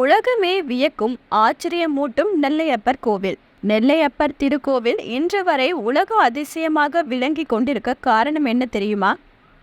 உலகமே வியக்கும் ஆச்சரியமூட்டும் நெல்லையப்பர் கோவில். நெல்லையப்பர் திருக்கோவில் இன்று வரை உலக அதிசயமாக விளங்கி கொண்டிருக்க காரணம் என்ன தெரியுமா?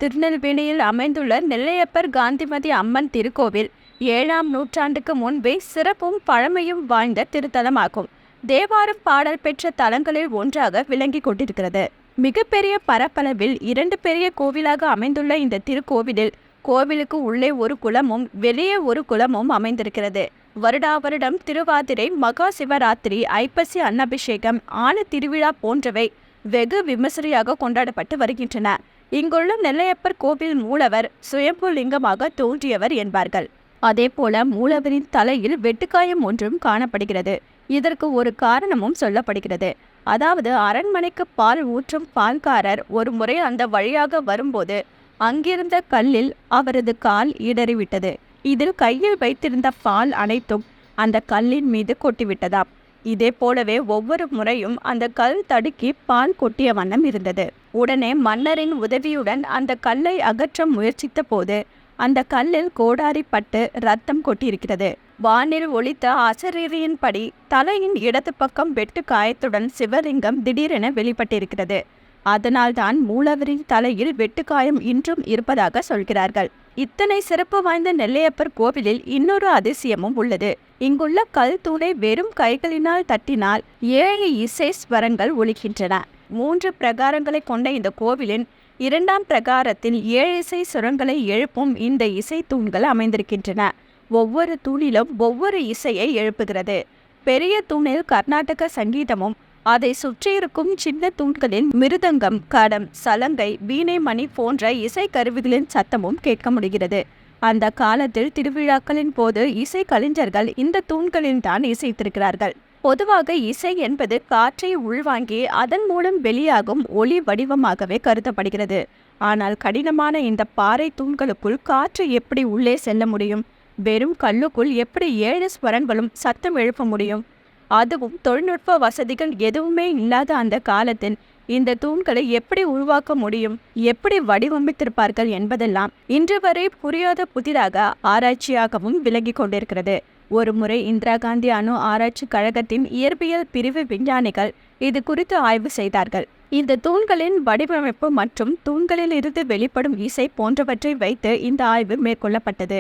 திருநெல்வேலியில் அமைந்துள்ள நெல்லையப்பர் காந்திமதி அம்மன் திருக்கோவில் 7ஆம் நூற்றாண்டுக்கு முன்பே சிறப்பும் பழமையும் வாய்ந்த திருத்தலமாகும். தேவாரம் பாடல் பெற்ற தலங்களில் ஒன்றாக விளங்கி கொண்டிருக்கிறது. மிகப்பெரிய பரப்பளவில் 2 பெரிய கோவிலாக அமைந்துள்ள இந்த திருக்கோவிலில் கோவிலுக்கு உள்ளே ஒரு குளமும் வெளியே ஒரு குளமும் அமைந்திருக்கிறது. வருடா வருடம் திருவாதிரை, மகா சிவராத்திரி, ஐப்பசி அன்னபிஷேகம், ஆன திருவிழா போன்றவை வெகு விமர்சையாக கொண்டாடப்பட்டு வருகின்றன. இங்குள்ள நெல்லையப்பர் கோவில் மூலவர் சுயம்பு லிங்கமாக தோன்றியவர் என்பார்கள். அதே போல மூலவரின் தலையில் வெட்டுக்காயம் ஒன்றும் காணப்படுகிறது. இதற்கு ஒரு காரணமும் சொல்லப்படுகிறது. அதாவது அரண்மனைக்கு பால் ஊற்றும் பால்காரர் ஒரு முறை அந்த வழியாக வரும்போது அங்கிருந்த கல்லில் அவரது கால் இடறிவிட்டது. இதில் கையில் வைத்திருந்த பால் அனைத்தும் அந்த கல்லின் மீது கொட்டிவிட்டதாம். இதே போலவே ஒவ்வொரு முறையும் அந்த கல் தடுக்கி பால் கொட்டிய வண்ணம் இருந்தது. உடனே மன்னரின் உதவியுடன் அந்த கல்லை அகற்ற முயற்சித்த போது அந்த கல்லில் கோடாரி பட்டு ரத்தம் கொட்டியிருக்கிறது. வானில் ஒலித்த அசரீரியின்படி தலையின் இடது பக்கம் வெட்டு காயத்துடன் சிவலிங்கம் திடீரென வெளிப்பட்டிருக்கிறது. அதனால்தான் மூலவரின் தலையில் வெட்டுக்காயம் இன்றும் இருப்பதாக சொல்கிறார்கள். இத்தனை சிறப்பு வாய்ந்த நெல்லையப்பர் கோவிலில் இன்னொரு அதிசயமும் உள்ளது. இங்குள்ள கல் தூணை வெறும் கைகளினால் தட்டினால் 7 இசை ஸ்வரங்கள் ஒலிக்கின்றன. 3 பிரகாரங்களை கொண்ட இந்த கோவிலின் 2ஆம் பிரகாரத்தில் 7 இசை சுரங்களை எழுப்பும் இந்த இசை தூண்கள் அமைந்திருக்கின்றன. ஒவ்வொரு தூணிலும் ஒவ்வொரு இசையை எழுப்புகிறது. பெரிய தூணில் கர்நாடக சங்கீதமும், அதை சுற்றியிருக்கும் சின்ன தூண்களில் மிருதங்கம், கடம், சலங்கை, வீணை, மணி போன்ற இசை கருவிகளின் சத்தமும் கேட்க முடிகிறது. அந்த காலத்தில் திருவிழாக்களின் போது இசை கலைஞர்கள் இந்த தூண்களில் தான் இசைத்திருக்கிறார்கள். பொதுவாக இசை என்பது காற்றை உள்வாங்கி அதன் மூலம் வெளியாகும் ஒலி வடிவமாகவே கருதப்படுகிறது. ஆனால் கடினமான இந்த பாறை தூண்களுக்குள் காற்று எப்படி உள்ளே செல்ல முடியும்? வெறும் கல்லுக்குள் எப்படி 7 ஸ்வரங்களும் சத்தம் எழுப்ப முடியும்? அதுவும் தொழில்நுட்ப வசதிகள் எதுவுமே இல்லாத அந்த காலத்தில் இந்த தூண்களை எப்படி உருவாக்க முடியும்? எப்படி வடிவமைத்திருப்பார்கள் என்பதெல்லாம் இன்று வரை புரியாத புதிராக ஆராய்ச்சியாகவும் விளங்கி கொண்டிருக்கிறது. ஒரு முறை இந்திரா காந்தி அணு ஆராய்ச்சி கழகத்தின் இயற்பியல் பிரிவு விஞ்ஞானிகள் இது குறித்து ஆய்வு செய்தார்கள். இந்த தூண்களின் வடிவமைப்பு மற்றும் தூண்களில் இருந்து வெளிப்படும் இசை போன்றவற்றை வைத்து இந்த ஆய்வு மேற்கொள்ளப்பட்டது.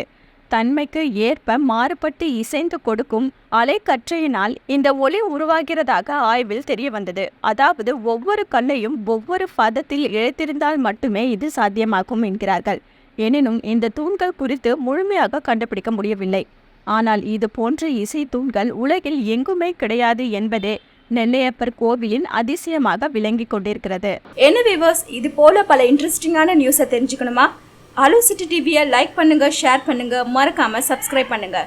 தன்மைக்கு ஏற்ப மாறுபட்டு இசைந்து கொடுக்கும் அலைக்கற்றையினால் இந்த ஒலி உருவாகிறதாக ஆய்வில் தெரிய வந்தது. அதாவது ஒவ்வொரு கல்லையும் ஒவ்வொரு பதத்தில் இழைத்திருந்தால் மட்டுமே இது சாத்தியமாகும் என்கிறார்கள். எனினும் இந்த தூண்கள் குறித்து முழுமையாக கண்டுபிடிக்க முடியவில்லை. ஆனால் இது போன்ற இசை தூண்கள் உலகில் எங்குமே கிடையாது என்பதே நெல்லையப்பர் கோவிலின் அதிசயமாக விளங்கி கொண்டிருக்கிறது. என்ன வியூவர்ஸ், இது போல பல இன்ட்ரெஸ்டிங்கான நியூஸை தெரிஞ்சுக்கணுமா? ஹலோ சிட்டி டிவியை லைக் பண்ணுங்க, ஷேர் பண்ணுங்க, மறக்காம சப்ஸ்கிரைப் பண்ணுங்க.